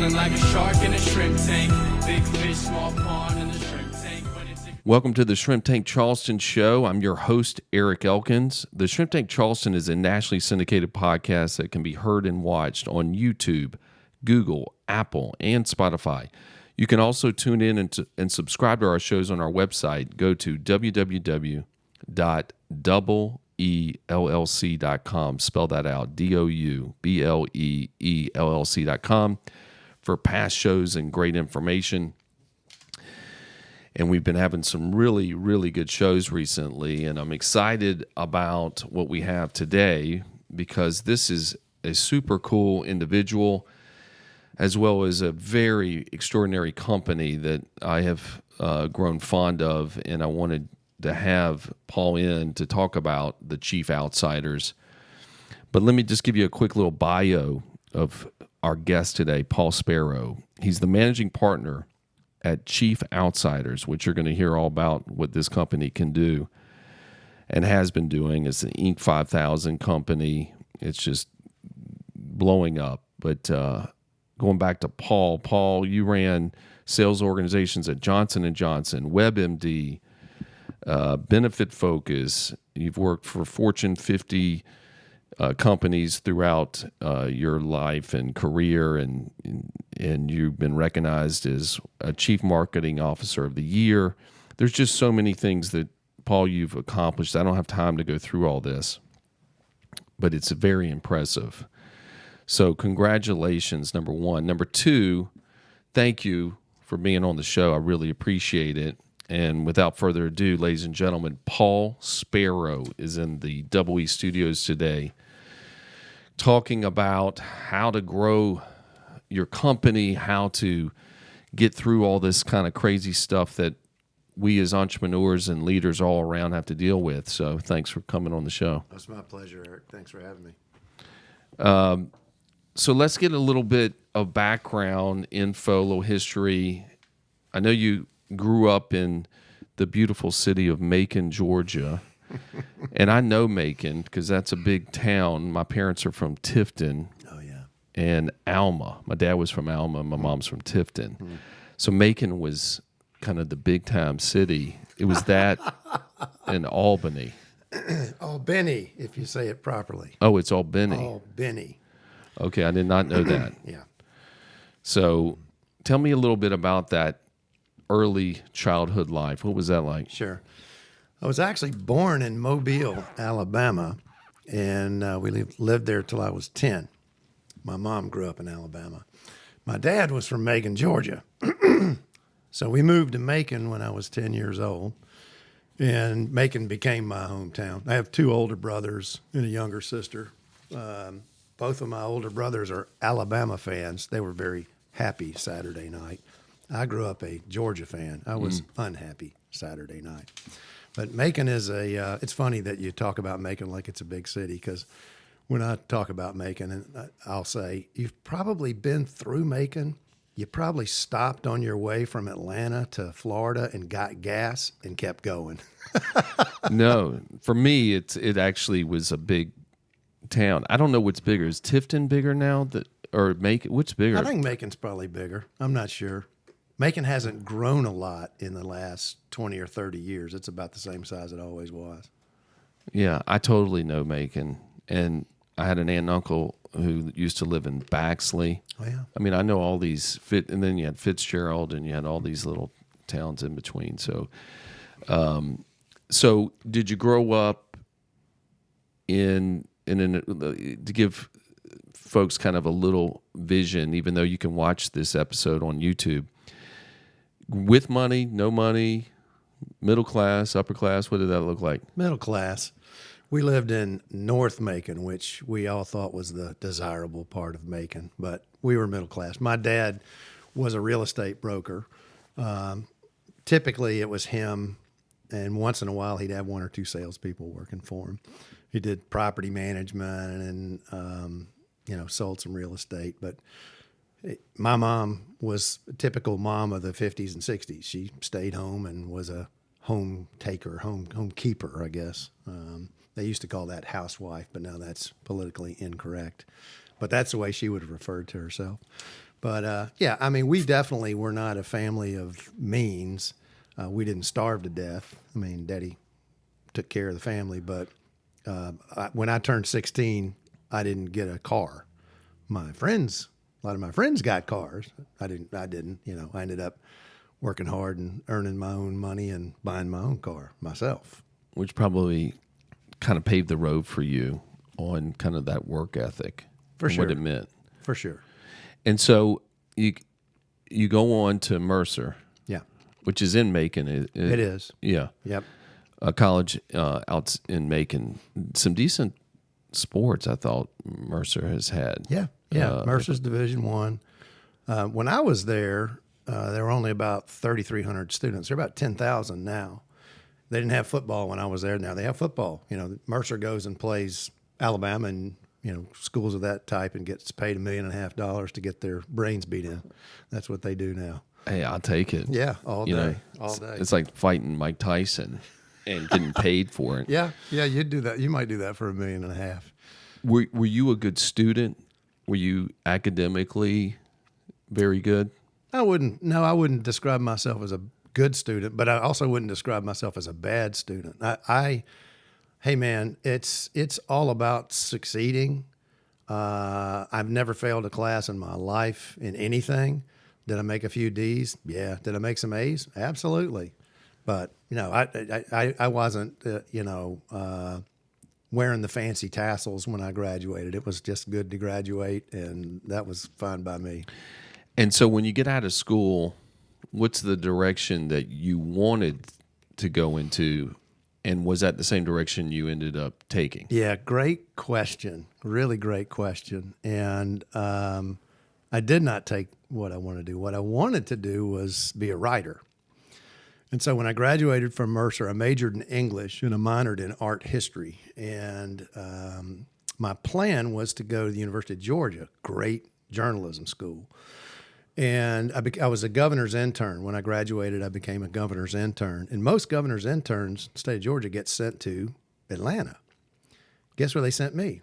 Feeling like a shark in a shrimp tank. Big fish, small pond in the shrimp tank. Welcome to the Shrimp Tank Charleston Show. I'm your host, Eric Elkins. The Shrimp Tank Charleston is a nationally syndicated podcast that can be heard and watched on YouTube, Google, Apple, and Spotify. You can also tune in and subscribe to our shows on our website. Go to www.doublellc.com. Spell that out, DOUBLEELLC.com for past shows and great information. And we've been having some really, really good shows recently, and I'm excited about what we have today because this is a super cool individual as well as a very extraordinary company that I have grown fond of, and I wanted to have Paul in to talk about the Chief Outsiders. But let me just give you a quick little bio of our guest today, Paul Sparrow. He's the managing partner at Chief Outsiders, which you're going to hear all about what this company can do and has been doing. It's an Inc. 5000 company. It's just blowing up. But going back to Paul, you ran sales organizations at Johnson & Johnson, WebMD, Benefitfocus. You've worked for Fortune 50 companies throughout your life and career, and you've been recognized as a Chief Marketing Officer of the Year. There's just so many things that, Paul, you've accomplished. I don't have time to go through all this, but it's very impressive. So congratulations, number one. Number two, thank you for being on the show. I really appreciate it. And without further ado, ladies and gentlemen, Paul Sparrow is in the Double E Studios today, talking about how to grow your company, how to get through all this kind of crazy stuff that we as entrepreneurs and leaders all around have to deal with. So thanks for coming on the show. That's my pleasure, Eric. Thanks for having me. So let's get a little bit of background info, a little history. I know you grew up in the beautiful city of Macon, Georgia. And I know Macon because that's a big town. My parents are from Tifton. Oh, yeah. And Alma. My dad was from Alma. My mom's from Tifton. So Macon was kind of the big-time city. It was that and Albany. Albany, if you say it properly. Oh, it's Albany. Albany. Okay, I did not know that. Yeah. So tell me a little bit about that early childhood life. What was that like? Sure. I was actually born in Mobile, Alabama, and we lived there till I was 10. My mom grew up in Alabama. My dad was from Macon, Georgia. So we moved to Macon when I was 10 years old, and Macon became my hometown. I have two older brothers and a younger sister. Both of my older brothers are Alabama fans. They were very happy Saturday night. I grew up a Georgia fan. I was unhappy Saturday night. But Macon is it's funny that you talk about Macon like it's a big city, because when I talk about Macon, and I'll say, you've probably been through Macon. You probably stopped on your way from Atlanta to Florida and got gas and kept going. No, for me, it actually was a big town. I don't know what's bigger. Is Tifton bigger now? Or Macon? What's bigger? I think Macon's probably bigger. I'm not sure. Macon hasn't grown a lot in the last 20 or 30 years. It's about the same size it always was. Yeah, I totally know Macon. And I had an aunt and uncle who used to live in Baxley. Oh, yeah. I mean, I know all these, and then you had Fitzgerald, and you had all these little towns in between. So, so did you grow up to give folks kind of a little vision, even though you can watch this episode on YouTube, with money, no money, middle class, upper class? What did that look like? Middle class. We lived in North Macon, which we all thought was the desirable part of Macon, but we were middle class. My dad was a real estate broker. Typically, it was him, and once in a while, he'd have one or two salespeople working for him. He did property management and, sold some real estate, but my mom was a typical mom of the 50s and 60s. She stayed home and was a home taker, home keeper, I guess. They used to call that housewife, but now that's politically incorrect. But that's the way she would have referred to herself. But yeah, I mean, we definitely were not a family of means. We didn't starve to death. I mean, Daddy took care of the family, but when I turned 16, I didn't get a car. My friends, a lot of my friends got cars. I didn't. You know, I ended up working hard and earning my own money and buying my own car myself. Which probably kind of paved the road for you on kind of that work ethic. For and sure. What it meant. For sure. And so you go on to Mercer, Yeah. which is in Macon. It is. Yeah. Yep. A college out in Macon. Some decent sports I thought Mercer has had. Yeah. Yeah. Mercer's Division One. When I was there were only about 3,300 students. There are about 10,000 now. They didn't have football when I was there. Now they have football. You know, Mercer goes and plays Alabama and, you know, schools of that type and gets paid $1.5 million to get their brains beat in. That's what they do now. Hey, I'll take it. Yeah, all day. You know, all day. It's like fighting Mike Tyson and getting paid for it. Yeah, you'd do that. You might do that for $1.5 million. Were you a good student? Were you academically very good? I wouldn't describe myself as a good student, but I also wouldn't describe myself as a bad student. Hey man, it's all about succeeding. I've never failed a class in my life in anything. Did I make a few D's? Yeah. Did I make some A's? Absolutely. But you know, I wasn't wearing the fancy tassels when I graduated. It was just good to graduate, and that was fine by me. And so when you get out of school, what's the direction that you wanted to go into, and was that the same direction you ended up taking? Yeah, great question. Really great question. And I did not take what I wanted to do. What I wanted to do was be a writer. And so when I graduated from Mercer, I majored in English and I minored in art history. And my plan was to go to the University of Georgia, great journalism school. And I was a governor's intern. When I graduated, I became a governor's intern. And most governor's interns in the state of Georgia get sent to Atlanta. Guess where they sent me?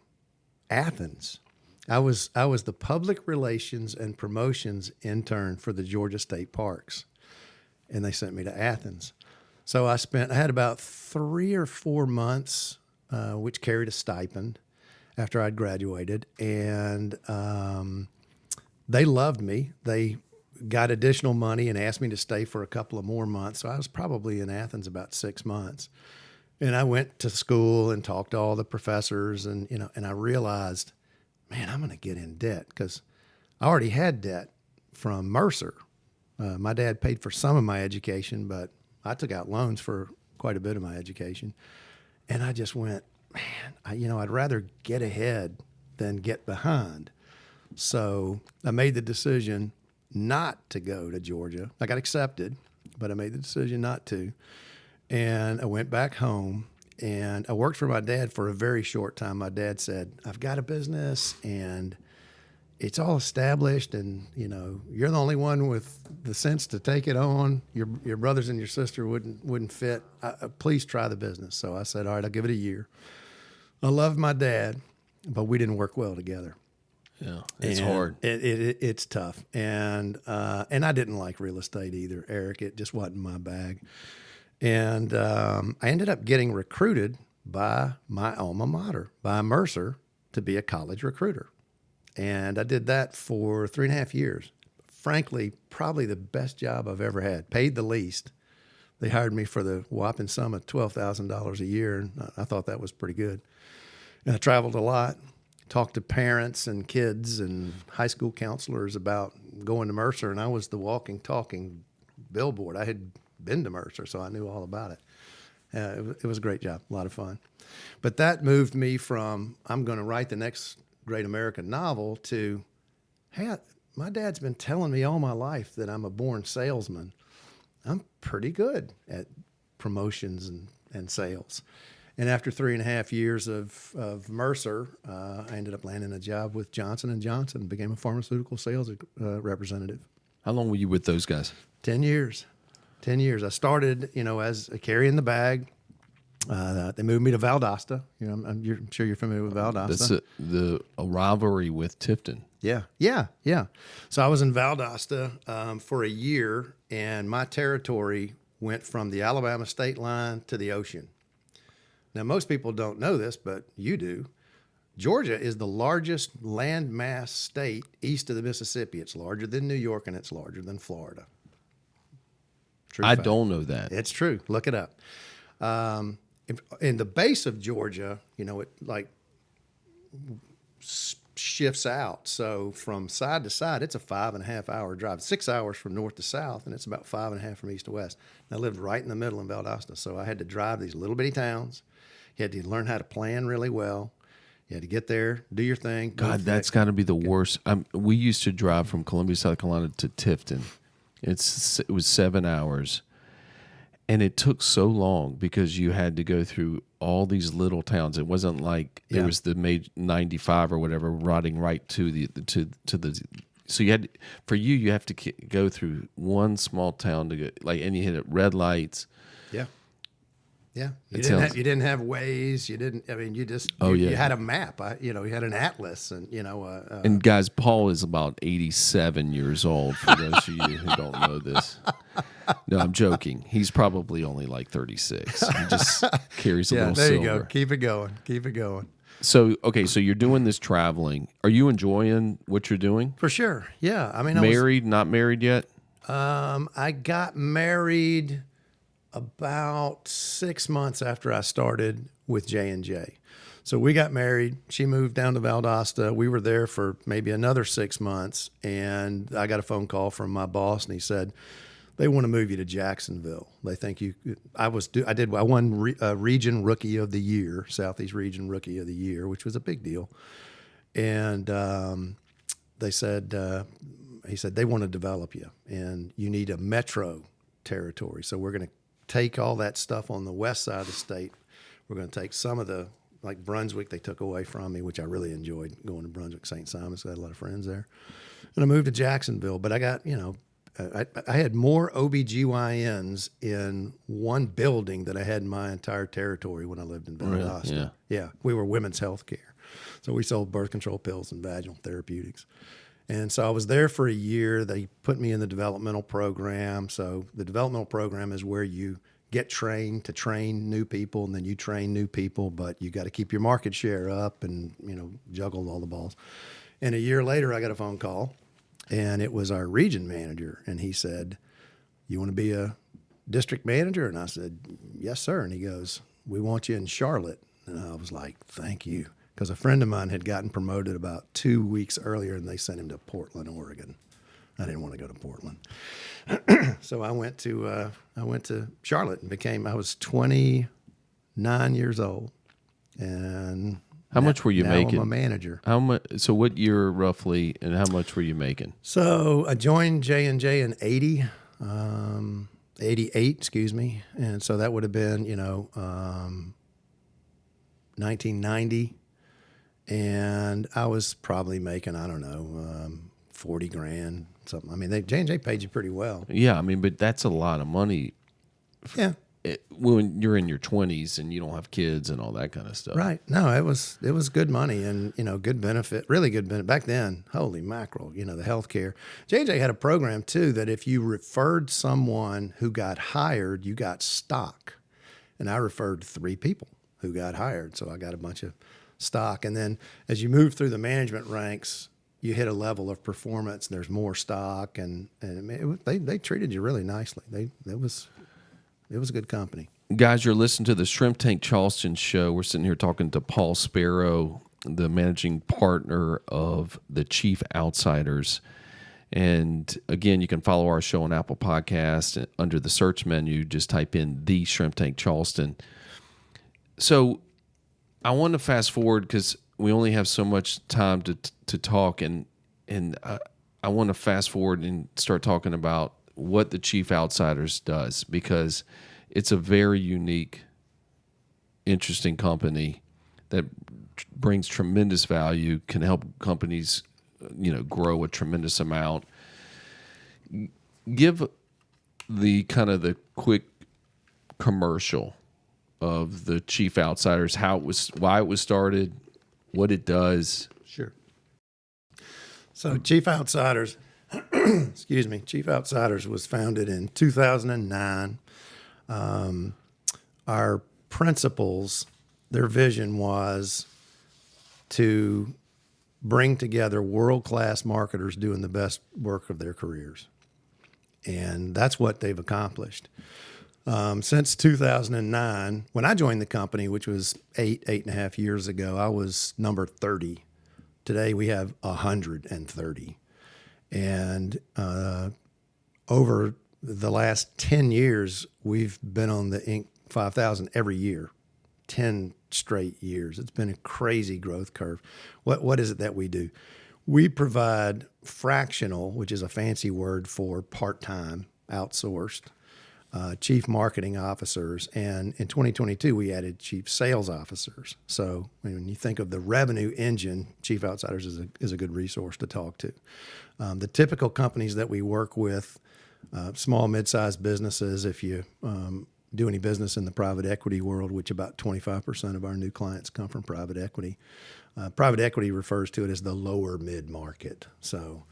Athens. I was the public relations and promotions intern for the Georgia State Parks. And they sent me to Athens. So I had about 3 or 4 months, which carried a stipend after I'd graduated. And they loved me. They got additional money and asked me to stay for a couple of more months. So I was probably in Athens about 6 months. And I went to school and talked to all the professors, and I realized, man, I'm going to get in debt because I already had debt from Mercer. My dad paid for some of my education, but I took out loans for quite a bit of my education. And I just went, man, I'd rather get ahead than get behind. So I made the decision not to go to Georgia. I got accepted, but I made the decision not to. And I went back home, and I worked for my dad for a very short time. My dad said, I've got a business, and it's all established, and, you're the only one with the sense to take it on. Your brothers and your sister wouldn't fit. Please try the business. So I said, all right, I'll give it a year. I loved my dad, but we didn't work well together. Yeah, it's hard. It's tough, and I didn't like real estate either, Eric. It just wasn't my bag, and I ended up getting recruited by my alma mater, by Mercer, to be a college recruiter, and I did that for 3.5 years. Frankly, probably the best job I've ever had. Paid the least. They hired me for the whopping sum of $12,000 a year, and I thought that was pretty good. And I traveled a lot. Talked to parents and kids and high school counselors about going to Mercer, and I was the walking, talking billboard. I had been to Mercer, so I knew all about it. It was a great job, a lot of fun. But that moved me from, I'm going to write the next great American novel, to, hey, my dad's been telling me all my life that I'm a born salesman. I'm pretty good at promotions and sales. And after 3.5 years of Mercer, I ended up landing a job with Johnson & Johnson and became a pharmaceutical sales representative. How long were you with those guys? 10 years. 10 years. I started, as a carry-in the bag. They moved me to Valdosta. I'm sure you're familiar with Valdosta. That's a rivalry with Tifton. Yeah. So I was in Valdosta for a year, and my territory went from the Alabama state line to the ocean. Now, most people don't know this, but you do. Georgia is the largest landmass state east of the Mississippi. It's larger than New York, and it's larger than Florida. True I fact. don't know that. It's true. Look it up. In the base of Georgia, it like shifts out. So from side to side, it's a 5.5 hour drive, 6 hours from north to south, and it's about 5.5 from east to west. And I lived right in the middle in Valdosta. So I had to drive these little bitty towns. You had to learn how to plan really well. You had to get there, do your thing. God, that's got to be the worst. We used to drive from Columbia, South Carolina to Tifton. It was 7 hours. And it took so long because you had to go through all these little towns. It wasn't like there was the 95 or whatever riding right to the so you have to go through one small town to go, and you hit at red lights. Yeah. Yeah, you didn't have Waze. You didn't. I mean, you just. You had a map. You had an atlas, and and guys, Paul is about 87 years old. For those of you who don't know this, no, I'm joking. He's probably only like 36. He just carries a little there silver. You go. Keep it going. So so you're doing this traveling. Are you enjoying what you're doing? For sure. Yeah. I mean, married, not married yet. I got married about 6 months after I started with J&J. So we got married. She moved down to Valdosta. We were there for maybe another 6 months, and I got a phone call from my boss, and he said, they want to move you to Jacksonville. They think I won Region Rookie of the Year, Southeast Region Rookie of the Year, which was a big deal. And he said, they want to develop you, and you need a metro territory. So we're going to take all that stuff on the west side of the state. We're going to take some of the, like Brunswick, they took away from me, which I really enjoyed going to Brunswick, St. Simon's. I had a lot of friends there. And I moved to Jacksonville, but I got, I had more OBGYNs in one building than I had in my entire territory when I lived in Valdosta. Really? Yeah. We were women's health care. So we sold birth control pills and vaginal therapeutics. And so I was there for a year. They put me in the developmental program. So the developmental program is where you get trained to train new people, and then you train new people, but you got to keep your market share up and, juggle all the balls. And a year later, I got a phone call, and it was our region manager. And he said, you want to be a district manager? And I said, yes, sir. And he goes, we want you in Charlotte. And I was like, thank you. Because a friend of mine had gotten promoted about 2 weeks earlier, and they sent him to Portland, Oregon. I didn't want to go to Portland, so I went to Charlotte and I was 29 years old, and how much were you making? I'm a manager. How much? So what year roughly, and how much were you making? So I joined J&J in 88, excuse me, and so that would have been 1990. And I was probably making, I don't know, 40 grand, something. I mean, J&J paid you pretty well. Yeah, I mean, but that's a lot of money. Yeah. When you're in your 20s and you don't have kids and all that kind of stuff. Right. No, it was good money and, good benefit, really good benefit. Back then, holy mackerel, the healthcare. J&J had a program, too, that if you referred someone who got hired, you got stock. And I referred 3 people who got hired, so I got a bunch of stock. And then as you move through the management ranks, you hit a level of performance. There's more stock, and they treated you really nicely. It was a good company. Guys, you're listening to the Shrimp Tank Charleston show. We're sitting here talking to Paul Sparrow, the managing partner of the Chief Outsiders. And again, you can follow our show on Apple Podcasts. Under the search menu, just type in the Shrimp Tank Charleston. So I want to fast forward because we only have so much time to talk, and I want to fast forward and start talking about what the Chief Outsiders does, because it's a very unique, interesting company that brings tremendous value, can help companies, grow a tremendous amount. Give the kind of the quick commercial of the Chief Outsiders, why it was started, what it does. Sure. So Chief Outsiders, excuse me, Chief Outsiders was founded in 2009. Our principals, their vision was to bring together world-class marketers doing the best work of their careers. And that's what they've accomplished. Since 2009, when I joined the company, which was eight and a half years ago, I was number 30. Today we have 130. And over the last 10 years, we've been on the Inc. 5000 every year, 10 straight years. It's been a crazy growth curve. What is it that we do? We provide fractional, which is a fancy word for part-time, outsourced, chief marketing officers. And in 2022, we added chief sales officers. So when you think of the revenue engine, Chief Outsiders is a good resource to talk to. The typical companies that we work with, small, mid-sized businesses, if you do any business in the private equity world, which about 25% of our new clients come from private equity. Private equity refers to it as the lower mid-market. So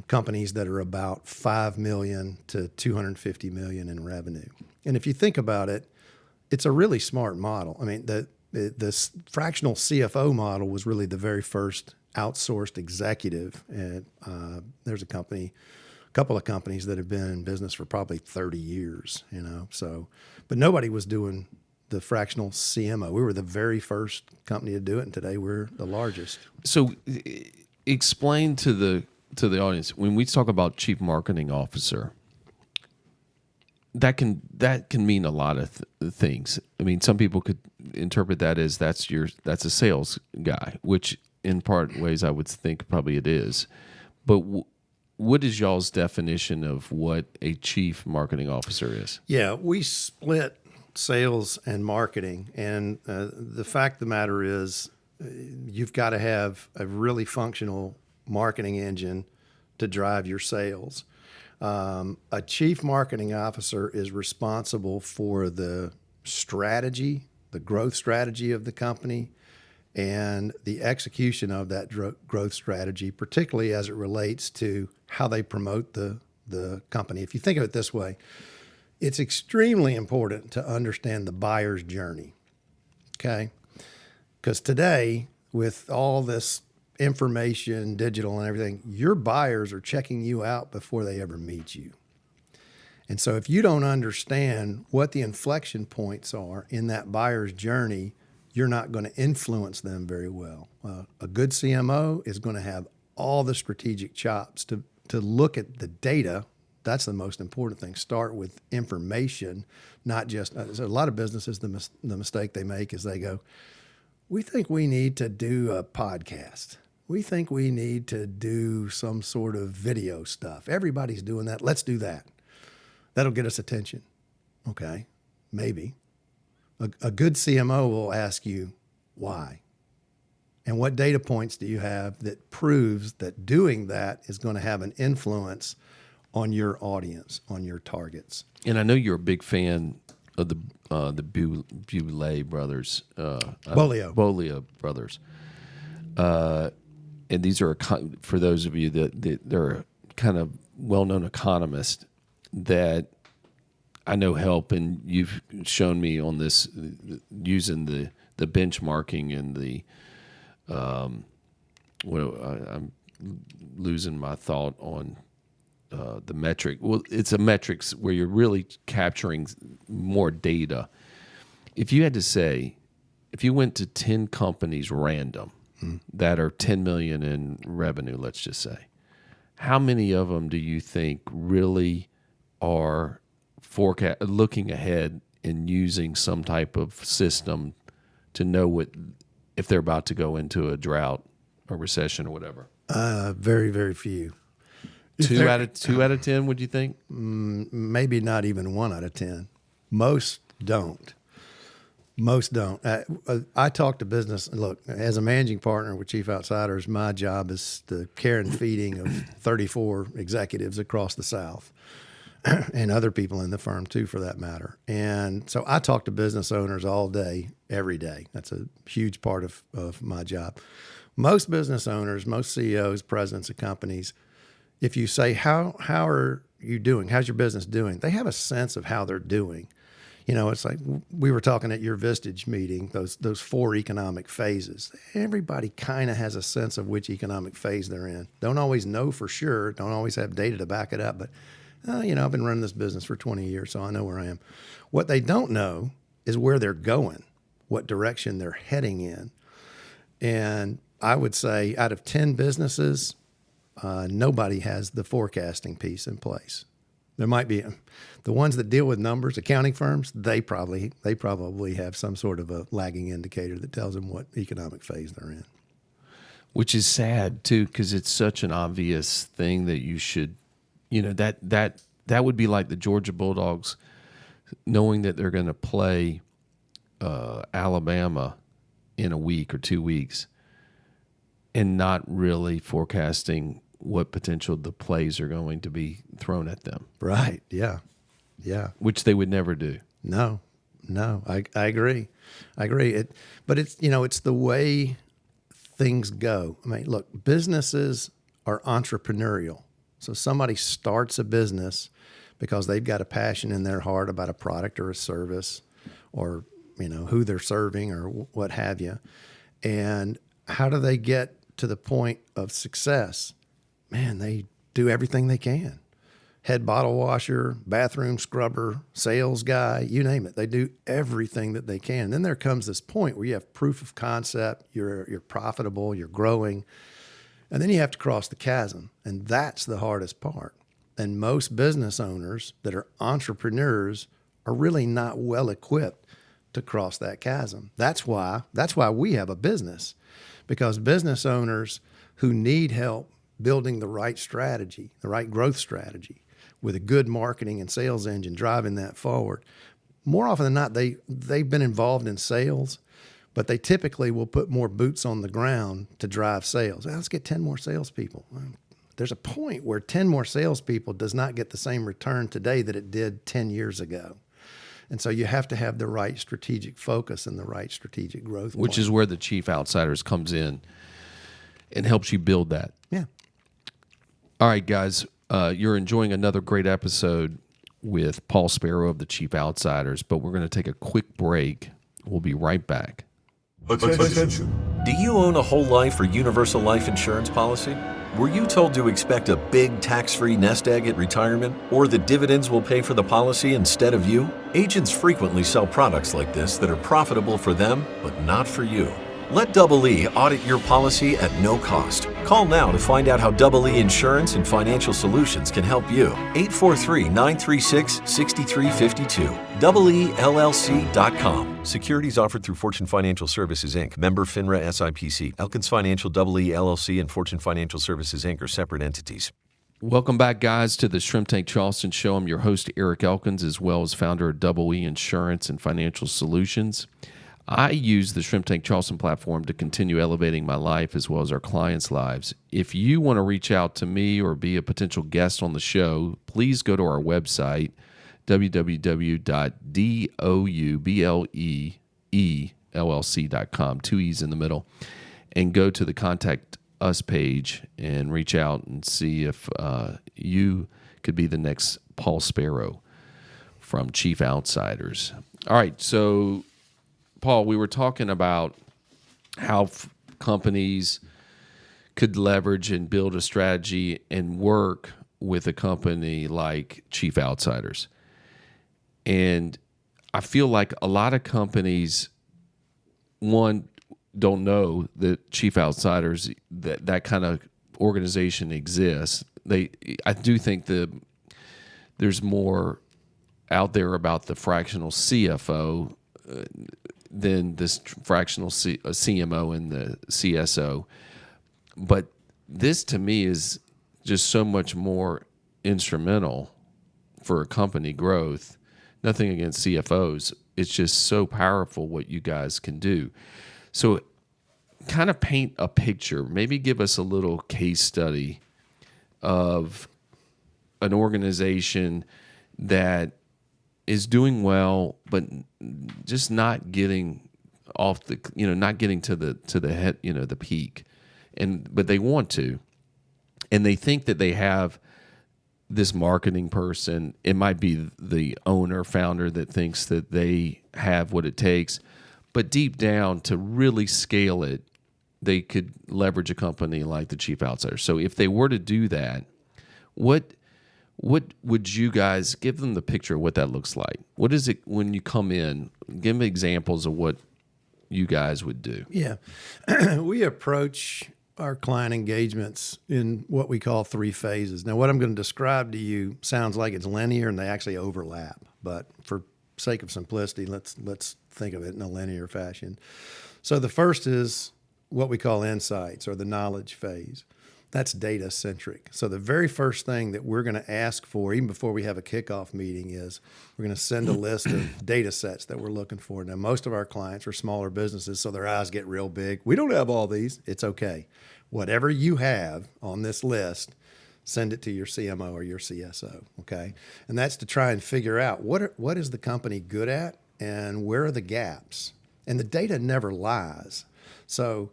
companies that are about $5 million to $250 million in revenue. And if you think about it, it's a really smart model. I mean, the fractional CFO model was really the very first outsourced executive. And there's a couple of companies that have been in business for probably 30 years, so, but nobody was doing the fractional CMO. We were the very first company to do it, and today we're the largest. So explain to the audience, when we talk about chief marketing officer, that can mean a lot of things. I mean, some people could interpret that as that's a sales guy, which in part ways I would think probably it is. But what is y'all's definition of what a chief marketing officer is? Yeah, we split sales and marketing. And the fact of the matter is you've got to have a really functional marketing engine to drive your sales. A chief marketing officer is responsible for the strategy, the growth strategy of the company, and the execution of that growth strategy, particularly as it relates to how they promote the company. If you think of it this way, it's extremely important to understand the buyer's journey, okay? Because today, with all this information, digital and everything, your buyers are checking you out before they ever meet you. And so if you don't understand what the inflection points are in that buyer's journey, you're not going to influence them very well. A good CMO is going to have all the strategic chops to look at the data. That's the most important thing. Start with information, not just a lot of businesses. The mistake they make is they go, "We think we need to do a podcast. We think we need to do some sort of video stuff. Everybody's doing that. Let's do that. That'll get us attention." Okay, maybe. A good CMO will ask you why. And what data points do you have that proves that doing that is going to have an influence on your audience, on your targets? And I know you're a big fan of the Beaulieu brothers. Beaulieu brothers. And these are, for those of you that they're kind of well-known economists that I know help, and you've shown me on this using the benchmarking and the I'm losing my thought on the metric. Well, it's a metrics where you're really capturing more data. If you had to say, if you went to 10 companies random that are 10 million in revenue, let's just say, how many of them do you think really are looking ahead and using some type of system to know if they're about to go into a drought or recession or whatever? Very, very few. Two out of 10, would you think? Maybe not even 1 out of 10. Most don't. I talk to business. Look, as a managing partner with Chief Outsiders, my job is the care and feeding of 34 executives across the South. And other people in the firm too, for that matter. And so I talk to business owners all day, every day. That's a huge part of my job. Most business owners, most CEOs, presidents of companies, if you say, how are you doing? How's your business doing? They have a sense of how they're doing. It's like we were talking at your Vistage meeting, those 4 economic phases. Everybody kind of has a sense of which economic phase they're in. Don't always know for sure, don't always have data to back it up, but I've been running this business for 20 years, so I know where I am. What they don't know is where they're going, what direction they're heading in. And I would say out of 10 businesses, nobody has the forecasting piece in place. There might be the ones that deal with numbers, accounting firms, they probably have some sort of a lagging indicator that tells them what economic phase they're in. Which is sad too, because it's such an obvious thing that you should, that would be like the Georgia Bulldogs knowing that they're going to play Alabama in a week or 2 weeks and not really forecasting what potential the plays are going to be thrown at them. Right. Yeah. Yeah. Which they would never do. No, I agree. But it's the way things go. I mean, look, businesses are entrepreneurial. So somebody starts a business because they've got a passion in their heart about a product or a service or, who they're serving or what have you. And how do they get to the point of success? Man, they do everything they can. Head bottle washer, bathroom scrubber, sales guy, you name it. They do everything that they can. Then there comes this point where you have proof of concept, you're profitable, you're growing, and then you have to cross the chasm. And that's the hardest part. And most business owners that are entrepreneurs are really not well equipped to cross that chasm. That's why we have a business, because business owners who need help building the right strategy, the right growth strategy, with a good marketing and sales engine driving that forward. More often than not, they've been involved in sales, but they typically will put more boots on the ground to drive sales. Well, let's get 10 more salespeople. Well, there's a point where 10 more salespeople does not get the same return today that it did 10 years ago. And so you have to have the right strategic focus and the right strategic growth. Which is where the Chief Outsiders comes in and helps you build that. Yeah. All right, guys, you're enjoying another great episode with Paul Sparrow of the Chief Outsiders, but we're going to take a quick break. We'll be right back. Attention. Do you own a whole life or universal life insurance policy? Were you told to expect a big tax-free nest egg at retirement, or that dividends will pay for the policy instead of you? Agents frequently sell products like this that are profitable for them, but not for you. Let EE audit your policy at no cost. Call now to find out how EE Insurance and Financial Solutions can help you. 843-936-6352. EELLC.com. Securities offered through Fortune Financial Services, Inc., member FINRA SIPC. Elkins Financial EE LLC and Fortune Financial Services, Inc. are separate entities. Welcome back, guys, to the Shrimp Tank Charleston Show. I'm your host, Eric Elkins, as well as founder of EE Insurance and Financial Solutions. I use the Shrimp Tank Charleston platform to continue elevating my life as well as our clients' lives. If you want to reach out to me or be a potential guest on the show, please go to our website, www.doublellc.com, 2 E's in the middle, and go to the Contact Us page and reach out and see if you could be the next Paul Sparrow from Chief Outsiders. All right, so Paul, we were talking about how companies could leverage and build a strategy and work with a company like Chief Outsiders. And I feel like a lot of companies, one, don't know that Chief Outsiders, that kind of organization exists. I do think there's more out there about the fractional CFO than this fractional CMO and the CSO. But this, to me, is just so much more instrumental for a company growth. Nothing against CFOs. It's just so powerful what you guys can do. So kind of paint a picture. Maybe give us a little case study of an organization that is doing well, but just not getting off the, not getting to the head, the peak. but they want to, and they think that they have this marketing person. It might be the owner, founder that thinks that they have what it takes, but deep down, to really scale it, they could leverage a company like the Chief Outsider. So if they were to do that, what would you guys give them the picture of what that looks like? What is it when you come in? Give them examples of what you guys would do. Yeah. We approach our client engagements in what we call 3 phases. Now, what I'm going to describe to you sounds like it's linear, and they actually overlap. But for sake of simplicity, let's think of it in a linear fashion. So the first is what we call insights, or the knowledge phase. That's data centric. So the very first thing that we're going to ask for, even before we have a kickoff meeting, is we're going to send a list of data sets that we're looking for. Now, most of our clients are smaller businesses, so their eyes get real big. We don't have all these. It's okay. Whatever you have on this list, send it to your CMO or your CSO, okay? And that's to try and figure out what is the company good at and where are the gaps. And the data never lies. So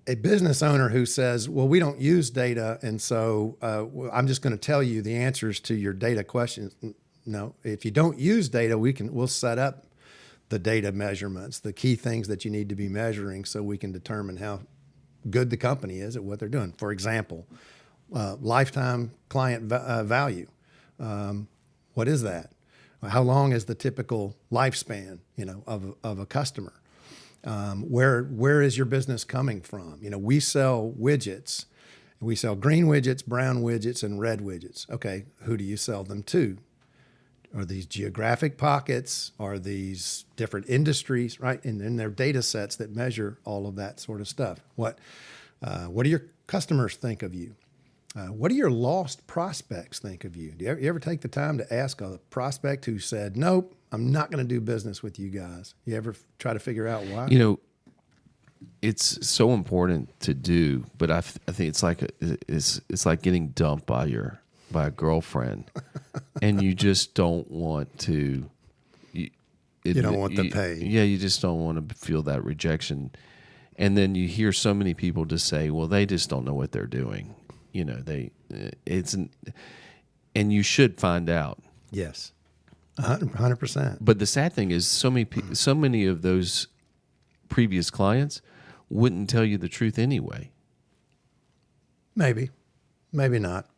a business owner who says, well, we don't use data, and so I'm just going to tell you the answers to your data questions. No, if you don't use data, we'll set up the data measurements, the key things that you need to be measuring, so we can determine how good the company is at what they're doing. For example, lifetime client value. What is that? How long is the typical lifespan, of a customer? Where is your business coming from? We sell widgets. We sell green widgets, brown widgets, and red widgets. Okay, who do you sell them to? Are these geographic pockets? Are these different industries, right? And then there are data sets that measure all of that sort of stuff. What do your customers think of you? What do your lost prospects think of you? Do you ever take the time to ask a prospect who said, nope, I'm not going to do business with you guys? You ever try to figure out why? It's so important to do, but I think it's like getting dumped by a girlfriend, and you just don't want to. You don't want the pain. Yeah, you just don't want to feel that rejection, and then you hear so many people just say, "Well, they just don't know what they're doing." And you should find out. Yes, 100%. But the sad thing is, so many of those previous clients wouldn't tell you the truth anyway. Maybe not.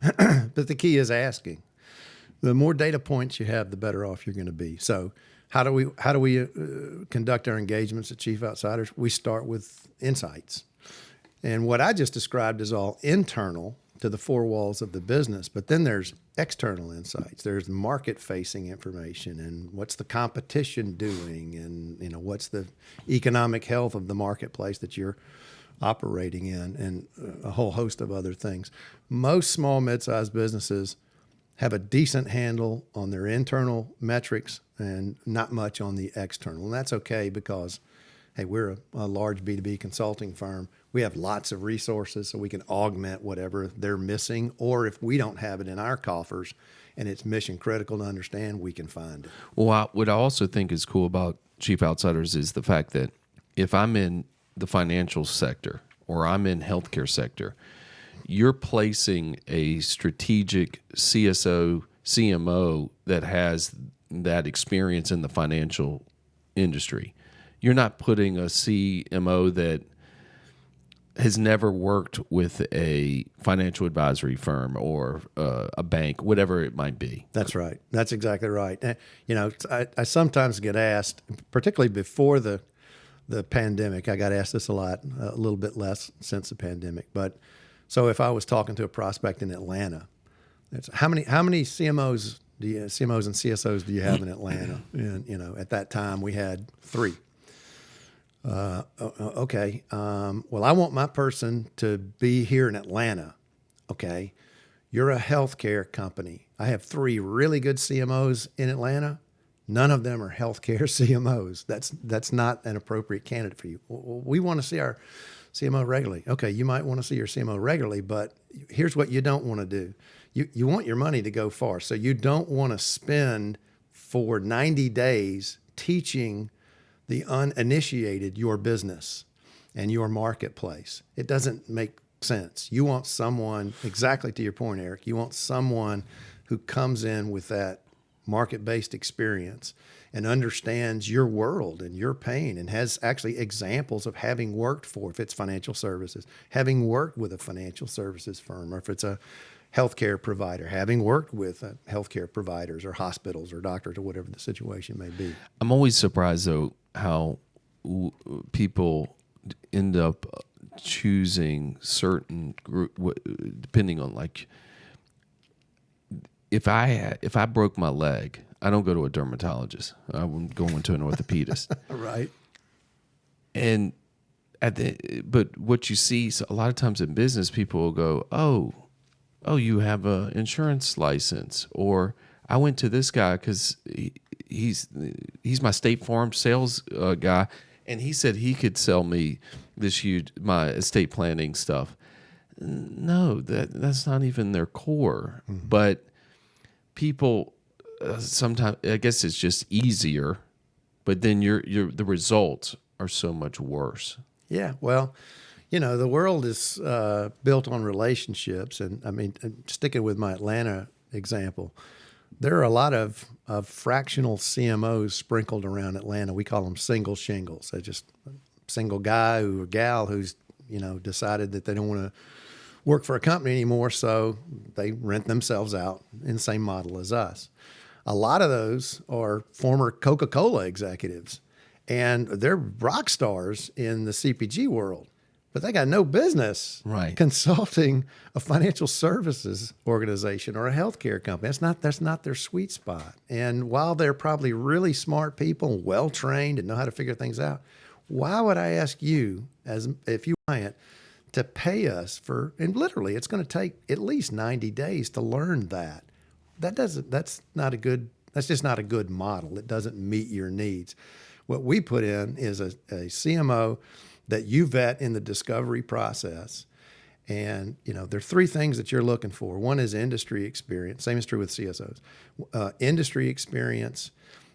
But the key is asking. The more data points you have, the better off you're going to be. So, how do we conduct our engagements at Chief Outsiders? We start with insights. And what I just described is all internal to the 4 walls of the business, but then there's external insights. There's market-facing information, and what's the competition doing, and what's the economic health of the marketplace that you're operating in, and a whole host of other things. Most small, mid-sized businesses have a decent handle on their internal metrics and not much on the external. And that's okay because, hey, we're a large B2B consulting firm. We have lots of resources, so we can augment whatever they're missing. Or if we don't have it in our coffers and it's mission critical to understand, we can find it. Well, what I also think is cool about Chief Outsiders is the fact that if I'm in the financial sector or I'm in healthcare sector, you're placing a strategic CSO, CMO that has that experience in the financial industry. You're not putting a CMO that has never worked with a financial advisory firm or a bank, whatever it might be. That's right. That's exactly right. I sometimes get asked, particularly before the pandemic, I got asked this a lot, a little bit less since the pandemic. But so if I was talking to a prospect in Atlanta, how many CMOs and CSOs do you have in Atlanta? And at that time we had 3. Okay. Well, I want my person to be here in Atlanta. Okay. You're a healthcare company. I have 3 really good CMOs in Atlanta. None of them are healthcare CMOs. That's not an appropriate candidate for you. We want to see our CMO regularly. Okay. You might want to see your CMO regularly, but here's what you don't want to do. You want your money to go far. So you don't want to spend for 90 days teaching the uninitiated your business. and your marketplace. It doesn't make sense. You want someone, exactly to your point, Eric, you want someone who comes in with that market-based experience and understands your world and your pain and has actually examples of having worked for, if it's financial services, having worked with a financial services firm, or if it's a healthcare provider, having worked with healthcare providers or hospitals or doctors or whatever the situation may be. I'm always surprised, though, how people end up choosing certain group, depending on, like, if I broke my leg, I don't go to a dermatologist. I'm going to an orthopedist. Right. And but what you see, so a lot of times in business, people will go, oh, you have an insurance license, or I went to this guy because he's my State Farm sales guy, and he said he could sell me my estate planning stuff. No, that's not even their core. Mm-hmm. But people sometimes, I guess it's just easier, but then the results are so much worse. Yeah, well, the world is built on relationships, and I mean, sticking with my Atlanta example, there are a lot of fractional CMOs sprinkled around Atlanta. We call them single shingles. They're just a single guy or gal who's decided that they don't want to work for a company anymore, so they rent themselves out in the same model as us. A lot of those are former Coca-Cola executives, and they're rock stars in the CPG world, but they got no business consulting a financial services organization or a healthcare company. That's not their sweet spot. And while they're probably really smart people, well-trained and know how to figure things out, why would I ask you, if you client, to pay us for, and literally it's going to take at least 90 days to learn that. That's just not a good model. It doesn't meet your needs. What we put in is a CMO that you vet in the discovery process. And, there are three things that you're looking for. One is industry experience. Same is true with CSOs. Industry experience.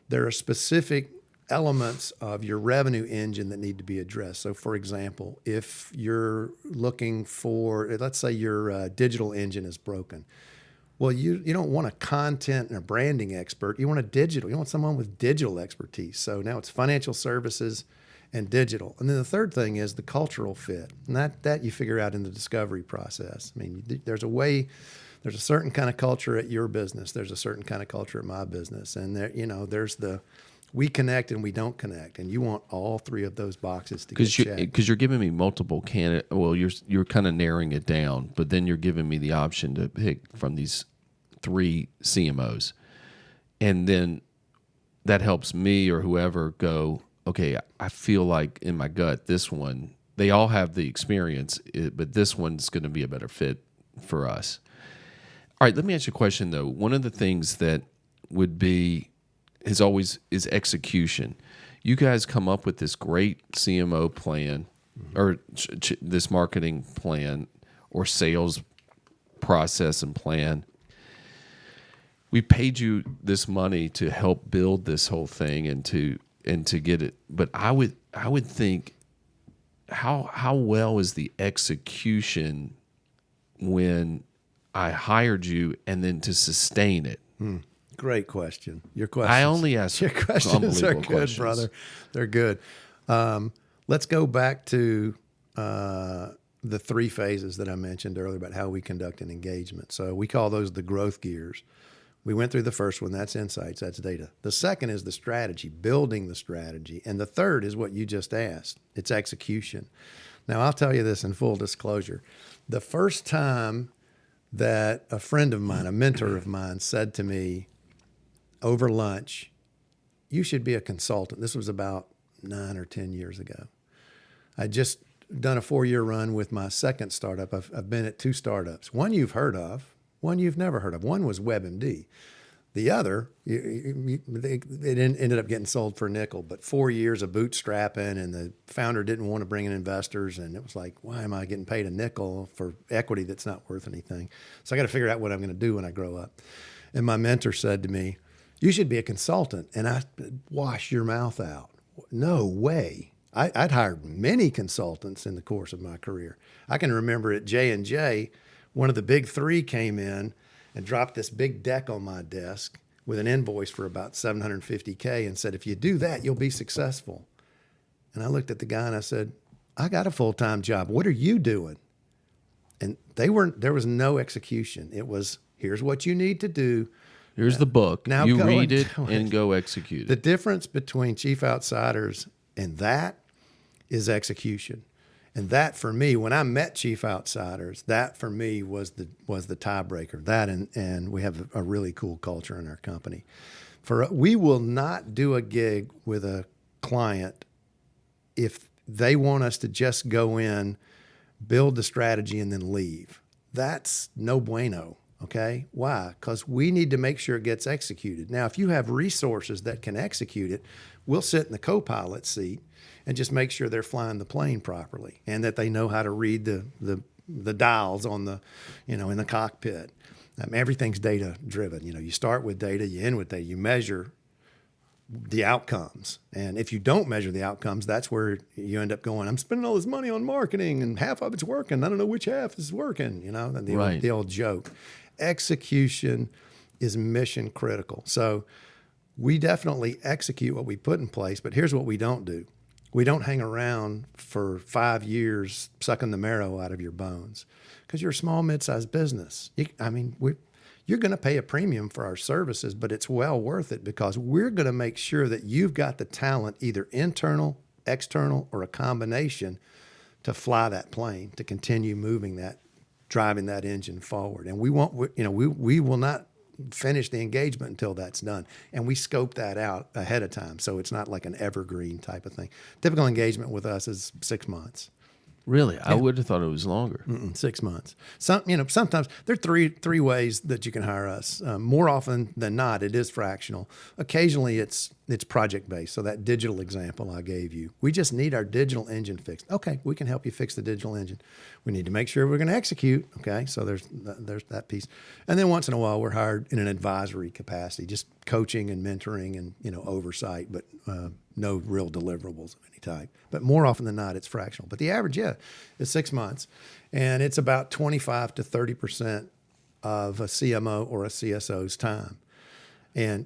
There are specific elements of your revenue engine that need to be addressed. So, for example, if you're looking for, let's say your digital engine is broken. Well, you don't want a content and a branding expert. You want someone with digital expertise. So now it's financial services and digital. And then the third thing is the cultural fit. And that you figure out in the discovery process. I mean, there's a certain kind of culture at your business. There's a certain kind of culture at my business. And there's the we connect and we don't connect, and you want all three of those boxes to get checked. Because you're giving me multiple candidates. Well, you're kind of narrowing it down, but then you're giving me the option to pick from these three CMOs, and then that helps me or whoever go, okay, I feel like in my gut this one, they all have the experience, but this one's going to be a better fit for us. All right, let me ask you a question though. One of the things that is execution. You guys come up with this great CMO plan, or this marketing plan, or sales process and plan. We paid you this money to help build this whole thing and to get it. But I would think, how well is the execution when I hired you, and then to sustain it? Great question. Your questions. I only ask your questions are good, questions. Brother. They're good. Let's go back to the three phases that I mentioned earlier about how we conduct an engagement. So we call those the growth gears. We went through the first one. That's insights. That's data. The second is the strategy, building the strategy. And the third is what you just asked. It's execution. Now, I'll tell you this in full disclosure. The first time that a friend of mine, a mentor of mine, said to me over lunch, you should be a consultant. This was about 9 or 10 years ago. I just done a 4-year run with my second startup. I've been at 2 startups. One you've heard of, one you've never heard of. One was WebMD. The other, it ended up getting sold for a nickel, but 4 years of bootstrapping, and the founder didn't want to bring in investors, and it was like, why am I getting paid a nickel for equity that's not worth anything? So I got to figure out what I'm going to do when I grow up. And my mentor said to me, you should be a consultant. And I wash your mouth out. No way. I'd hired many consultants in the course of my career. I can remember at J&J, one of the big three came in and dropped this big deck on my desk with an invoice for about $750K and said, if you do that, you'll be successful. And I looked at the guy and I said, I got a full-time job. What are you doing? And there was no execution. It was, here's what you need to do. Here's the book. Now you go read and it do and go execute The it. difference between Chief Outsiders and that is execution. And that for me, when I met Chief Outsiders, that for me was the tiebreaker. That and we have a really cool culture in our company. We will not do a gig with a client if they want us to just go in, build the strategy, and then leave. That's no bueno. Okay. Why? Because we need to make sure it gets executed. Now, if you have resources that can execute it, we'll sit in the co-pilot seat and just make sure they're flying the plane properly and that they know how to read the dials on the, in the cockpit. Everything's data driven. You start with data, you end with data, you measure the outcomes. And if you don't measure the outcomes, that's where you end up going, I'm spending all this money on marketing and half of it's working. I don't know which half is working, the old joke. Execution is mission critical. So we definitely execute what we put in place, but here's what we don't do. We don't hang around for 5 years sucking the marrow out of your bones because you're a small, mid-sized business. You're going to pay a premium for our services, but it's well worth it because we're going to make sure that you've got the talent, either internal, external, or a combination to fly that plane, to continue driving that engine forward. And we will not finish the engagement until that's done. And we scope that out ahead of time. So it's not like an evergreen type of thing. Typical engagement with us is 6 months. Really? I would have thought it was longer. 6 months. Sometimes there are three ways that you can hire us. More often than not, it is fractional. Occasionally, it's project based. So that digital example I gave you, we just need our digital engine fixed. Okay, we can help you fix the digital engine. We need to make sure we're going to execute. Okay, so there's that piece. And then once in a while, we're hired in an advisory capacity, just coaching and mentoring and oversight, but no real deliverables of any type. But more often than not, it's fractional. But the average, is 6 months. And it's about 25 to 30% of a CMO or a CSO's time. And,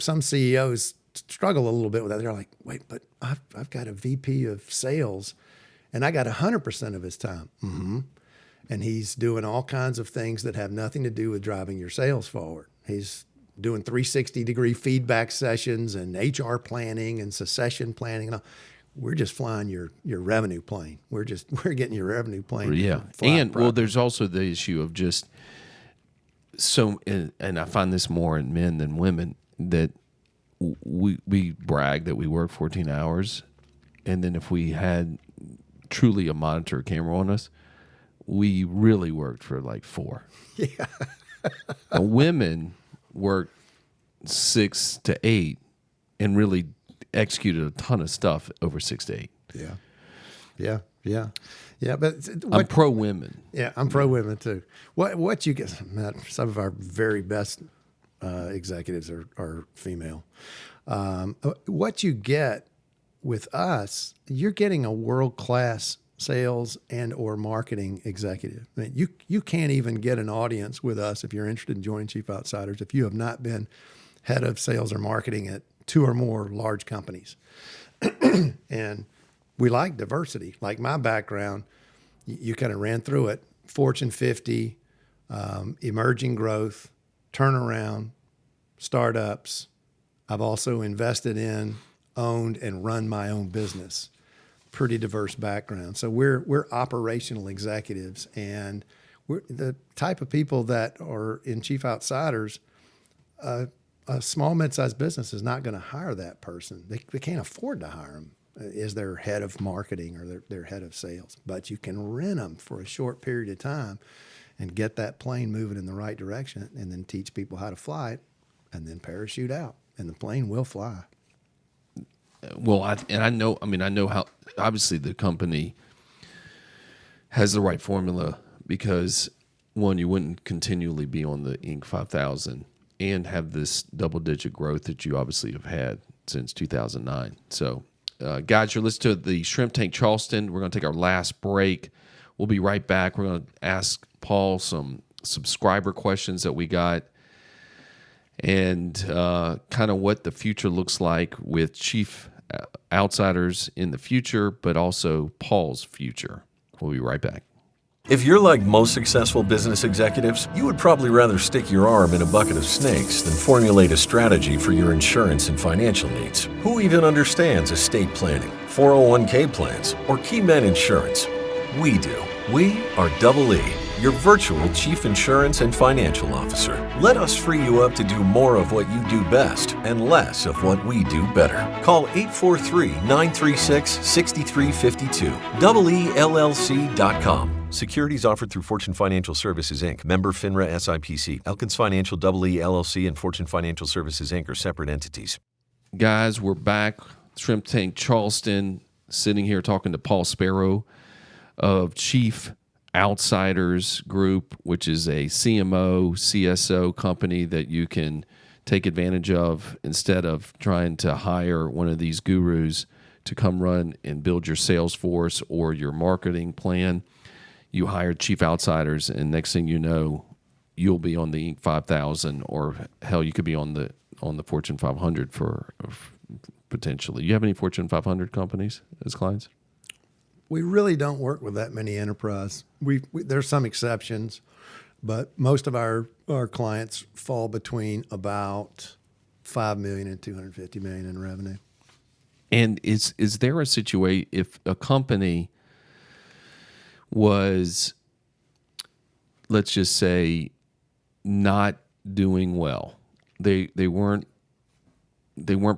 some CEOs struggle a little bit with that. They're like, wait, but I've got a VP of sales and I got 100% of his time. Mm-hmm. And he's doing all kinds of things that have nothing to do with driving your sales forward. He's doing 360-degree feedback sessions and HR planning and succession planning and all. We're just flying your revenue plane. We're getting your revenue plane. Yeah. And there's also the issue of just and I find this more in men than women, that we brag that we work 14 hours. And then if we had truly a monitor camera on us, we really worked for like 4. Yeah. Women work 6 to 8 and really executed a ton of stuff over 6 to 8. Yeah. But I'm pro women. Yeah, I'm pro women too. What you get? Some of our very best executives are female. What you get with us, you're getting a world-class sales and or marketing executive. I mean, you can't even get an audience with us if you're interested in joining Chief Outsiders if you have not been head of sales or marketing at 2 or more large companies. And we like diversity. Like my background, you kind of ran through it. Fortune 50, emerging growth, turnaround, startups. I've also invested in, owned, and run my own business. Pretty diverse background. So we're operational executives, and we're the type of people that are in Chief Outsiders. A small, mid-sized business is not going to hire that person. They can't afford to hire them as their head of marketing or their head of sales. But you can rent them for a short period of time and get that plane moving in the right direction, and then teach people how to fly it, and then parachute out, and the plane will fly. Well, I know how obviously the company has the right formula, because one, you wouldn't continually be on the Inc. 5000 and have this double-digit growth that you obviously have had since 2009. So Guys, you're listening to the Shrimp Tank Charleston. We're going to take our last break. We'll be right back. We're going to ask Paul some subscriber questions that we got and kind of what the future looks like with Chief Outsiders in the future, but also Paul's future. We'll be right back. If you're like most successful business executives, you would probably rather stick your arm in a bucket of snakes than formulate a strategy for your insurance and financial needs. Who even understands estate planning, 401k plans, or key men insurance? We do. We are Double E, your virtual Chief Insurance and Financial Officer. Let us free you up to do more of what you do best and less of what we do better. Call 843-936-6352. EELLC.com. Securities offered through Fortune Financial Services, Inc., member FINRA SIPC. Elkins Financial EE LLC and Fortune Financial Services, Inc. are separate entities. Guys, we're back. Shrimp Tank Charleston, sitting here talking to Paul Sparrow of Chief Outsiders Group, which is a CMO, CSO company that you can take advantage of instead of trying to hire one of these gurus to come run and build your sales force or your marketing plan. You hire Chief Outsiders, and next thing you know, you'll be on the Inc. 5000, or hell, you could be on the Fortune 500 for potentially. You have any Fortune 500 companies as clients? We really don't work with that many enterprise. There's some exceptions, but most of our clients fall between about $5 million and $250 million in revenue. And is there a situation if a company was, let's just say, not doing well, they weren't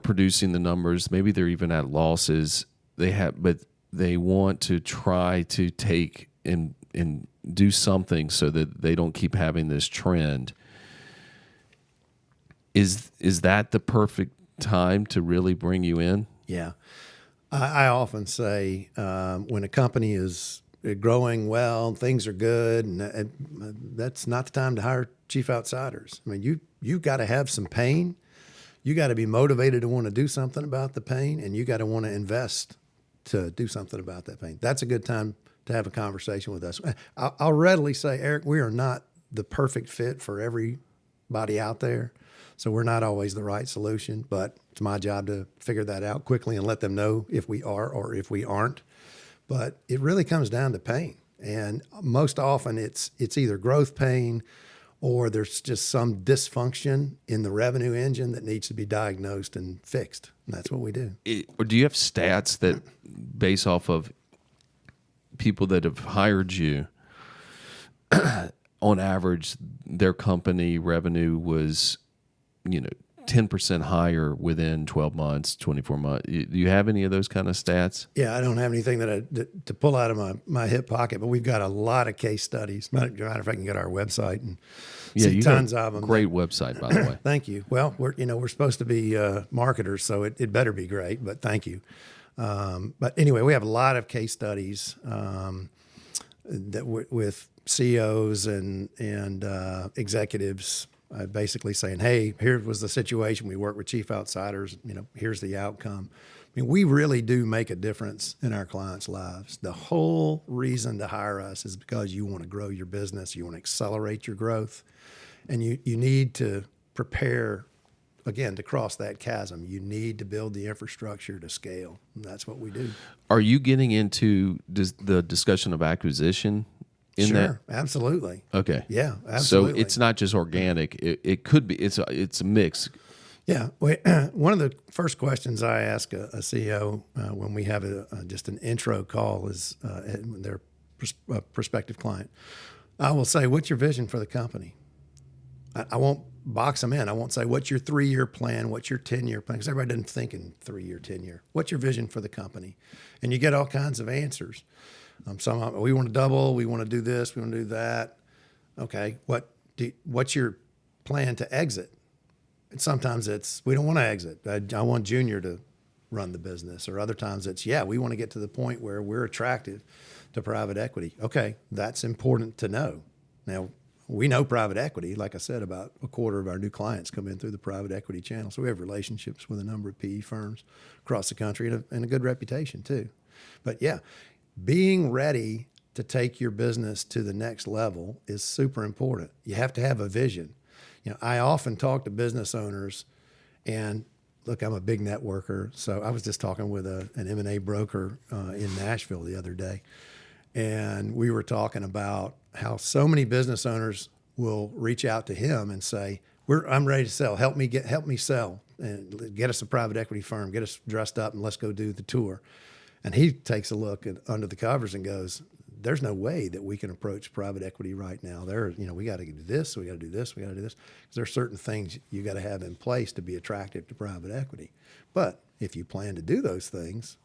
producing the numbers, maybe they're even at losses, but they want to try to take and do something so that they don't keep having this trend. Is that the perfect time to really bring you in? Yeah. I often say when a company is growing well, things are good, and that's not the time to hire Chief Outsiders. I mean, you've got to have some pain. You got to be motivated to want to do something about the pain, and you got to want to invest to do something about that pain. That's a good time to have a conversation with us. I'll readily say, Eric, we are not the perfect fit for everybody out there. So we're not always the right solution, but it's my job to figure that out quickly and let them know if we are or if we aren't. But it really comes down to pain. And most often it's either growth pain or there's just some dysfunction in the revenue engine that needs to be diagnosed and fixed. And that's what we do. Or do you have stats that base off of people that have hired you, on average, their company revenue was, 10% higher within 12 months, 24 months. Do you have any of those kind of stats? Yeah, I don't have anything to pull out of my hip pocket, but we've got a lot of case studies. Matter of fact, I can get our website and see tons of them. Great website, by the way. Thank you. Well, we're supposed to be marketers, so it better be great. But thank you. But anyway, we have a lot of case studies that with CEOs and executives. Basically saying, hey, here was the situation. We work with Chief Outsiders. Here's the outcome. I mean, we really do make a difference in our clients' lives. The whole reason to hire us is because you want to grow your business. You want to accelerate your growth. And you need to prepare, again, to cross that chasm. You need to build the infrastructure to scale. And that's what we do. Are you getting into the discussion of acquisition? Sure, absolutely. Okay. Yeah, absolutely. So it's not just organic. It could be. It's a mix. Yeah. One of the first questions I ask a CEO when we have just an intro call is their prospective client. I will say, "What's your vision for the company?" I won't box them in. I won't say, "What's your 3-year plan? What's your 10-year plan?" Because everybody doesn't think in 3-year, 10-year. What's your vision for the company? And you get all kinds of answers. We want to double, we want to do this, we want to do that. Okay, what's your plan to exit? And sometimes it's, we don't want to exit. I want Junior to run the business. Or other times it's, we want to get to the point where we're attractive to private equity. Okay, that's important to know. Now, we know private equity. Like I said, about a quarter of our new clients come in through the private equity channel. So we have relationships with a number of PE firms across the country and a good reputation too. But yeah, being ready to take your business to the next level is super important. You have to have a vision. I often talk to business owners, and look, I'm a big networker. So I was just talking with an M&A broker in Nashville the other day. And we were talking about how so many business owners will reach out to him and say, I'm ready to sell. Help me sell, and get us a private equity firm, get us dressed up, and let's go do the tour. And he takes a look under the covers and goes, there's no way that we can approach private equity right now. We got to do this, we got to do this, we got to do this. Because there are certain things you got to have in place to be attractive to private equity. But if you plan to do those things,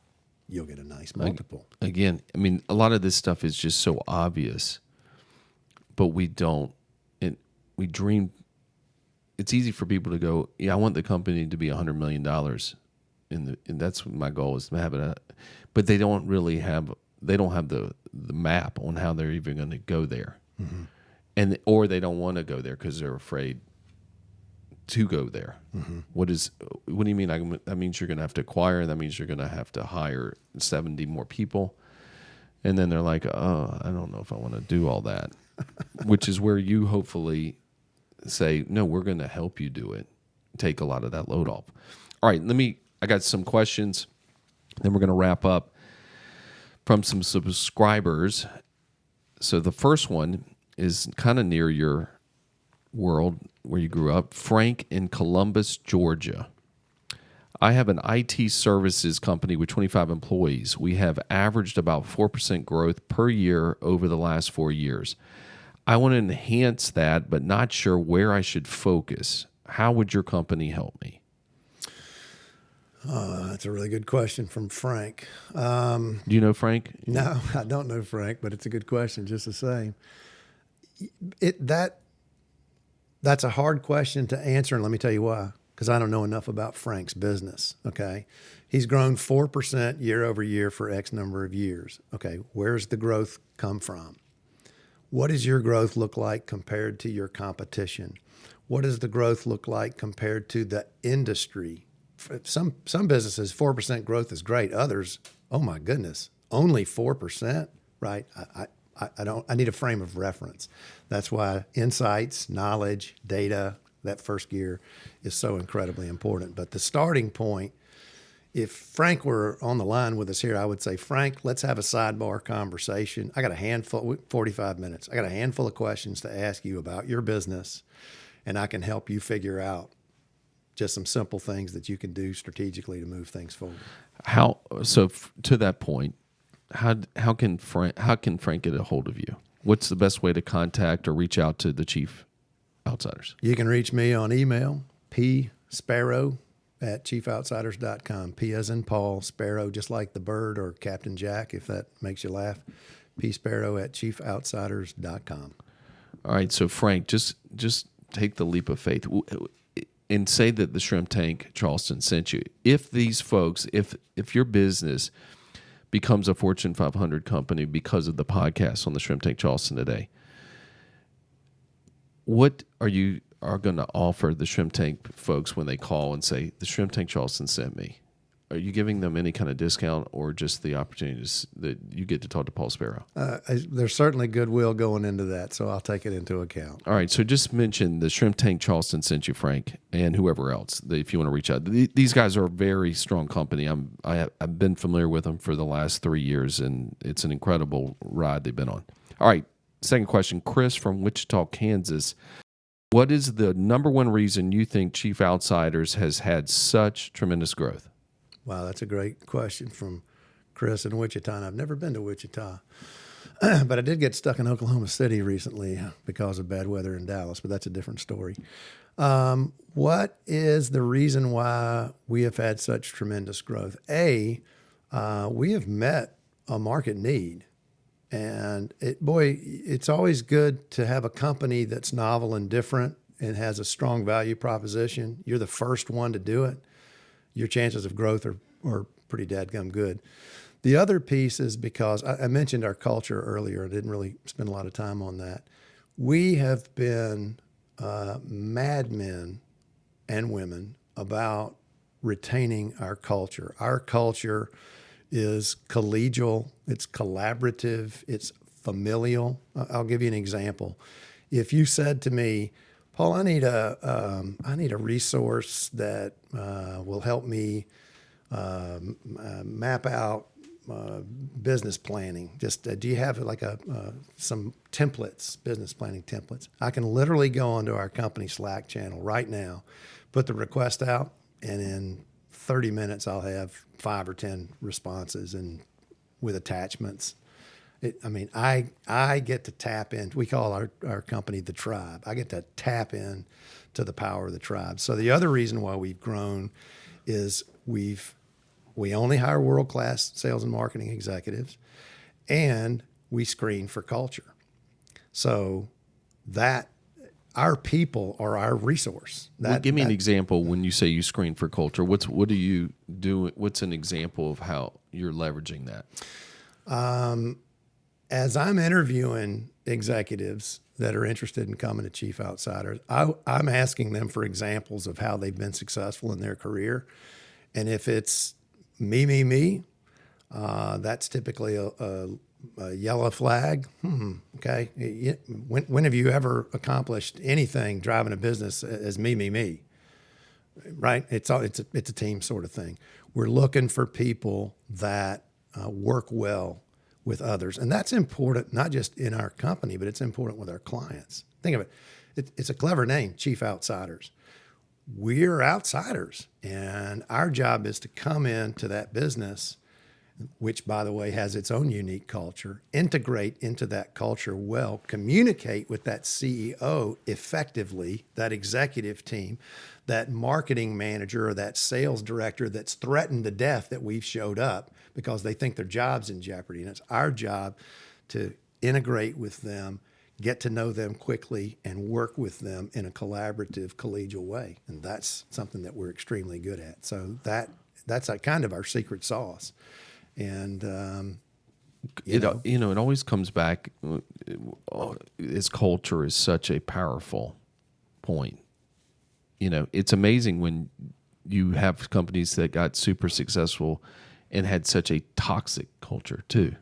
you'll get a nice multiple. Again, I mean, a lot of this stuff is just so obvious, but we don't. We dream. It's easy for people to go, yeah, I want the company to be $100 million, and that's what my goal is to have it. But they don't really have. They don't have the map on how they're even going to go there, or they don't want to go there because they're afraid to go there. What do you mean? That means you're going to have to acquire, and that means you're going to have to hire 70 more people. And then they're like, oh, I don't know if I want to do all that, which is where you hopefully say, no, we're going to help you do it. Take a lot of that load off. All right, I got some questions. Then we're going to wrap up from some subscribers. So the first one is kind of near your world where you grew up. Frank in Columbus, Georgia. I have an IT services company with 25 employees. We have averaged about 4% growth per year over the last 4 years. I want to enhance that, but not sure where I should focus. How would your company help me? That's a really good question from Frank. Do you know Frank? No, I don't know Frank, but it's a good question just the same. That's a hard question to answer, and let me tell you why. Because I don't know enough about Frank's business, okay? He's grown 4% year over year for X number of years. Okay, where's the growth come from? What does your growth look like compared to your competition? What does the growth look like compared to the industry? Some businesses, 4% growth is great. Others, oh my goodness, only 4%, right? I need a frame of reference. That's why insights, knowledge, data, that first gear is so incredibly important. But the starting point, if Frank were on the line with us here, I would say, Frank, let's have a sidebar conversation. I got a handful, 45 minutes. I got a handful of questions to ask you about your business, and I can help you figure out just some simple things that you can do strategically to move things forward. To that point, how can Frank get a hold of you? What's the best way to contact or reach out to the Chief Outsiders? You can reach me on email, psparrow@chiefoutsiders.com. P as in Paul, Sparrow, just like the bird, or Captain Jack, if that makes you laugh. psparrow@chiefoutsiders.com. All right, so Frank, just take the leap of faith and say that the Shrimp Tank Charleston sent you. If these folks, if your business becomes a Fortune 500 company because of the podcast on the Shrimp Tank Charleston today, what are you going to offer the Shrimp Tank folks when they call and say, the Shrimp Tank Charleston sent me? Are you giving them any kind of discount, or just the opportunities that you get to talk to Paul Sparrow? There's certainly goodwill going into that, so I'll take it into account. All right, so just mention the Shrimp Tank Charleston sent you, Frank, and whoever else, if you want to reach out. These guys are a very strong company. I've been familiar with them for the last 3 years, and it's an incredible ride they've been on. All right, second question, Chris from Wichita, Kansas. What is the number one reason you think Chief Outsiders has had such tremendous growth? Wow, that's a great question from Chris in Wichita. And I've never been to Wichita, but I did get stuck in Oklahoma City recently because of bad weather in Dallas, but that's a different story. What is the reason why we have had such tremendous growth? We have met a market need. And it's always good to have a company that's novel and different and has a strong value proposition. You're the first one to do it. Your chances of growth are pretty dadgum good. The other piece is because I mentioned our culture earlier. I didn't really spend a lot of time on that. We have been madmen and women about retaining our culture. Our culture is collegial, it's collaborative, it's familial. I'll give you an example. If you said to me, Paul, I need a resource that will help me map out business planning. Just do you have like some templates, business planning templates? I can literally go onto our company Slack channel right now, put the request out, and in 30 minutes I'll have 5 or 10 responses and with attachments. I get to tap in. We call our company the tribe. I get to tap in to the power of the tribe. So the other reason why we've grown is we only hire world-class sales and marketing executives, and we screen for culture. So that our people are our resource. Give me an example when you say you screen for culture. What do you do? What's an example of how you're leveraging that? As I'm interviewing executives that are interested in coming to Chief Outsiders, I'm asking them for examples of how they've been successful in their career. And if it's me, that's typically a yellow flag. Okay. When have you ever accomplished anything driving a business as me? Right? It's a team sort of thing. We're looking for people that work well with others. And that's important, not just in our company, but it's important with our clients. Think of it. It's a clever name, Chief Outsiders. We're outsiders, and our job is to come into that business, which, by the way, has its own unique culture, integrate into that culture well, communicate with that CEO effectively, that executive team, that marketing manager or that sales director that's threatened to death that we've showed up because they think their job's in jeopardy. And it's our job to integrate with them, get to know them quickly, and work with them in a collaborative, collegial way. And that's something that we're extremely good at. So that's kind of our secret sauce. And it always comes back. Its culture is such a powerful point. It's amazing when you have companies that got super successful and had such a toxic culture too.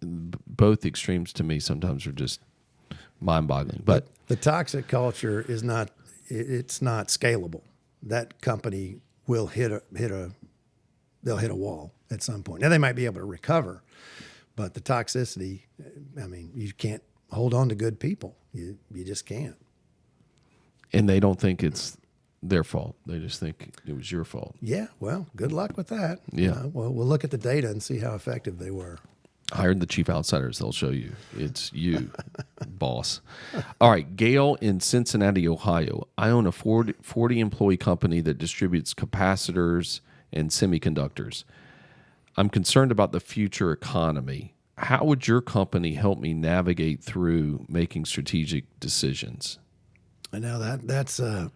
Both extremes to me sometimes are just mind-boggling. But the toxic culture is not. It's not scalable. That company will hit a wall at some point. Now they might be able to recover, but the toxicity, you can't hold on to good people. You just can't. And they don't think it's their fault. They just think it was your fault. Yeah, well, good luck with that. Yeah. Well, we'll look at the data and see how effective they were. Hire the Chief Outsiders. They'll show you. It's you, boss. All right, Gail in Cincinnati, Ohio. I own a 40-employee company that distributes capacitors and semiconductors. I'm concerned about the future economy. How would your company help me navigate through making strategic decisions? And now that's a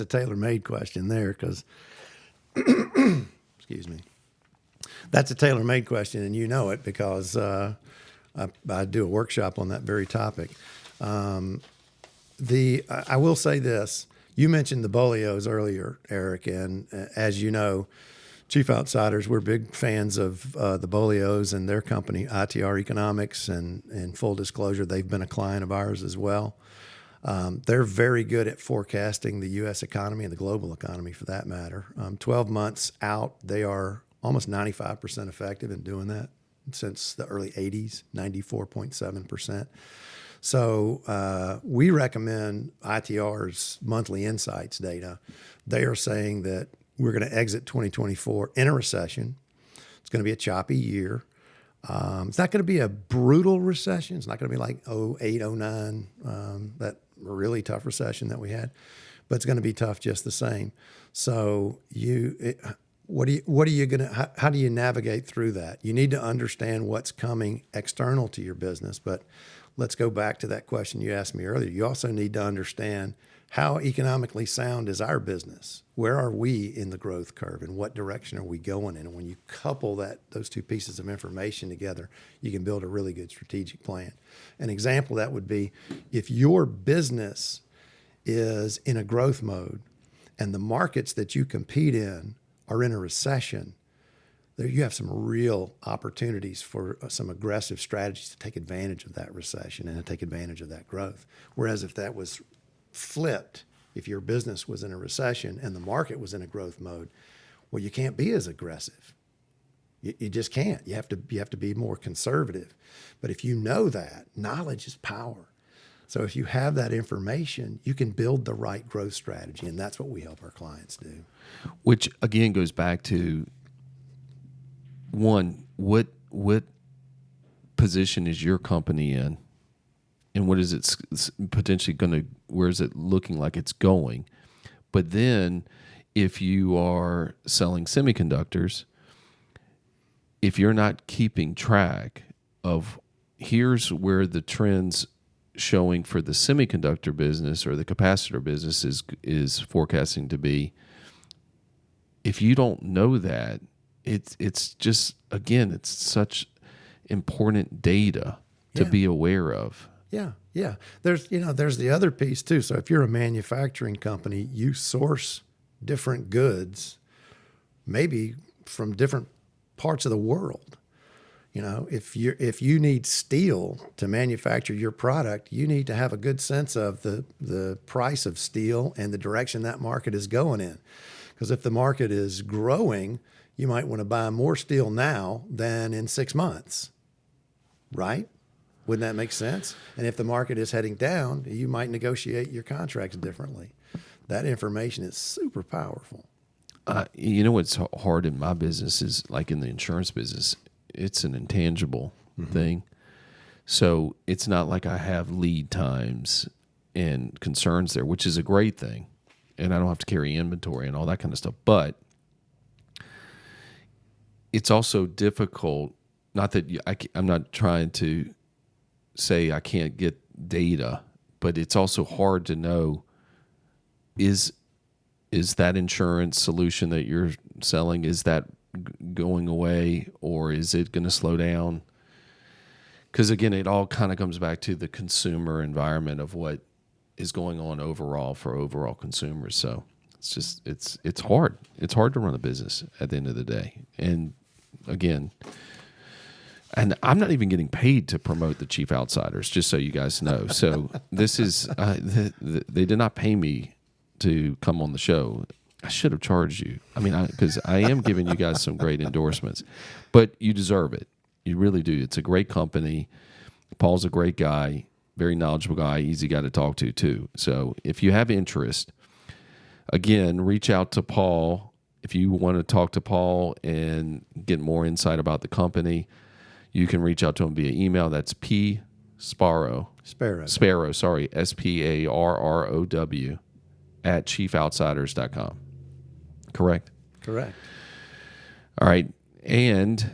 tailor-made question there, because excuse me, that's a tailor-made question, and you know it because I do a workshop on that very topic. I will say this: you mentioned the Bolios earlier, Eric, and as you know, Chief Outsiders, we're big fans of the Bolios and their company, ITR Economics, and full disclosure, they've been a client of ours as well. They're very good at forecasting the U.S. economy and the global economy, for that matter. 12 months out, they are almost 95% effective in doing that since the early 80s, 94.7%. So we recommend ITR's monthly insights data. They are saying that we're going to exit 2024 in a recession. It's going to be a choppy year. It's not going to be a brutal recession. It's not going to be like 08, 09, that really tough recession that we had, but it's going to be tough just the same. So how do you navigate through that? You need to understand what's coming external to your business, but let's go back to that question you asked me earlier. You also need to understand how economically sound is our business? Where are we in the growth curve, and what direction are we going in? And when you couple those two pieces of information together, you can build a really good strategic plan. An example of that would be if your business is in a growth mode and the markets that you compete in are in a recession, there you have some real opportunities for some aggressive strategies to take advantage of that recession and to take advantage of that growth. Whereas if that was flipped, if your business was in a recession and the market was in a growth mode, well, you can't be as aggressive. You just can't. You have to be more conservative. But if you know that, knowledge is power. So if you have that information, you can build the right growth strategy, and that's what we help our clients do. Which again goes back to one, what position is your company in? And what is it potentially going to, where is it looking like it's going? But then if you are selling semiconductors, if you're not keeping track of here's where the trends showing for the semiconductor business or the capacitor business is forecasting to be, if you don't know that, it's just, again, it's such important data to be aware of. Yeah. There's the other piece too. So if you're a manufacturing company, you source different goods, maybe from different parts of the world. If you need steel to manufacture your product, you need to have a good sense of the price of steel and the direction that market is going in. Because if the market is growing, you might want to buy more steel now than in 6 months, right? Wouldn't that make sense? And if the market is heading down, you might negotiate your contracts differently. That information is super powerful. You know what's hard in my business is, like in the insurance business, it's an intangible thing. So it's not like I have lead times and concerns there, which is a great thing. And I don't have to carry inventory and all that kind of stuff. But it's also difficult, not that I'm not trying to say I can't get data, but it's also hard to know, is that insurance solution that you're selling, is that going away, or is it going to slow down? Because again, it all kind of comes back to the consumer environment of what is going on overall for overall consumers. So it's hard. It's hard to run a business at the end of the day. And again, and I'm not even getting paid to promote the Chief Outsiders, just so you guys know. So this is, they did not pay me to come on the show. I should have charged you. I mean, because I am giving you guys some great endorsements, but you deserve it. You really do. It's a great company. Paul's a great guy, very knowledgeable guy, easy guy to talk to too. So if you have interest, again, reach out to Paul. If you want to talk to Paul and get more insight about the company, you can reach out to him via email. That's Sparrow, sorry, SPARROW at chiefoutsiders.com. Correct? Correct. All right. And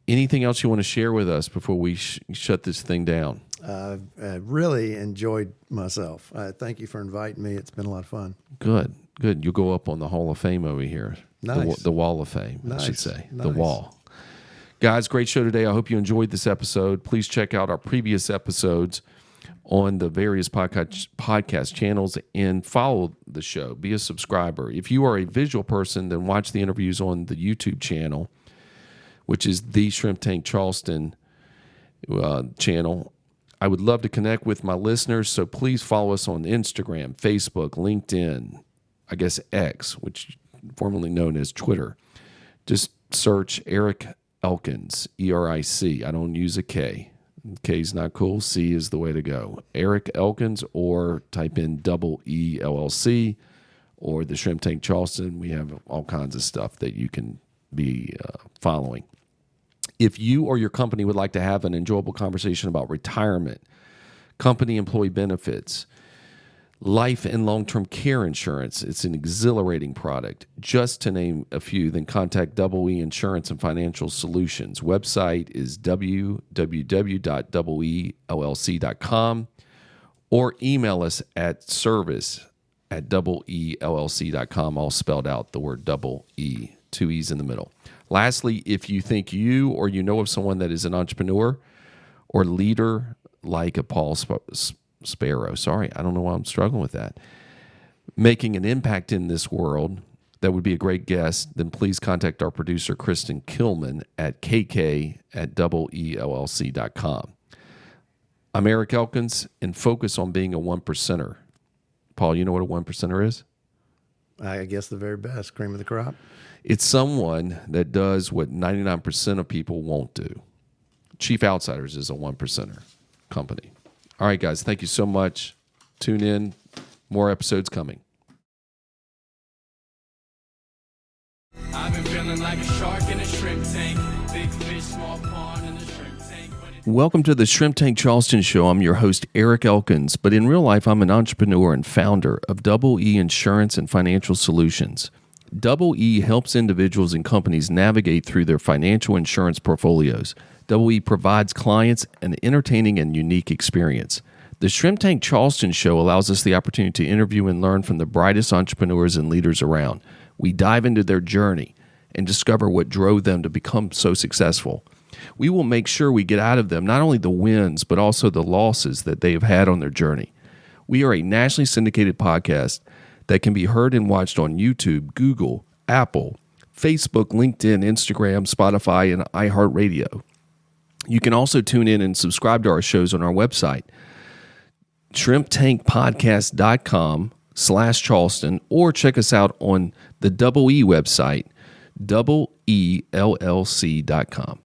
anything else you want to share with us before we shut this thing down? I really enjoyed myself. Thank you for inviting me. It's been a lot of fun. Good. You'll go up on the Hall of Fame over here. Nice. The Wall of Fame, nice. I should say. Nice. The Wall. Guys, great show today. I hope you enjoyed this episode. Please check out our previous episodes on the various podcast channels and follow the show. Be a subscriber. If you are a visual person, then watch the interviews on the YouTube channel, which is the Shrimp Tank Charleston channel. I would love to connect with my listeners, so please follow us on Instagram, Facebook, LinkedIn, I guess X, which formerly known as Twitter. Just search Eric Elkins, ERIC. I don't use a K. K is not cool. C is the way to go. Eric Elkins, or type in EELLC or the Shrimp Tank Charleston. We have all kinds of stuff that you can be following. If you or your company would like to have an enjoyable conversation about retirement, company employee benefits, life and long-term care insurance, it's an exhilarating product, just to name a few, then contact Double E Insurance and Financial Solutions. Website is www.double-ellc.com, or email us at service@EELLC.com, all spelled out, the word double E, two E's in the middle. Lastly, if you think you or you know of someone that is an entrepreneur or leader like a Paul Sparrow, sorry, I don't know why I'm struggling with that, making an impact in this world, that would be a great guest, then please contact our producer, Kristen Killman, at kk@EELLC.com. I'm Eric Elkins, and focus on being a one percenter. Paul, you know what a one percenter is? I guess the very best, cream of the crop. It's someone that does what 99% of people won't do. Chief Outsiders is a one percenter company. All right, guys, thank you so much. Tune in. More episodes coming. I've been feeling like a shark in a shrimp tank. Big fish, small pond in the shrimp tank. Welcome to the Shrimp Tank Charleston Show. I'm your host, Eric Elkins, but in real life, I'm an entrepreneur and founder of Double E Insurance and Financial Solutions. Double E helps individuals and companies navigate through their financial insurance portfolios. Double E provides clients an entertaining and unique experience. The Shrimp Tank Charleston Show allows us the opportunity to interview and learn from the brightest entrepreneurs and leaders around. We dive into their journey and discover what drove them to become so successful. We will make sure we get out of them not only the wins, but also the losses that they have had on their journey. We are a nationally syndicated podcast that can be heard and watched on YouTube, Google, Apple, Facebook, LinkedIn, Instagram, Spotify, and iHeartRadio. You can also tune in and subscribe to our shows on our website, shrimptankpodcast.com/Charleston, or check us out on the Double E website, EELLC.com.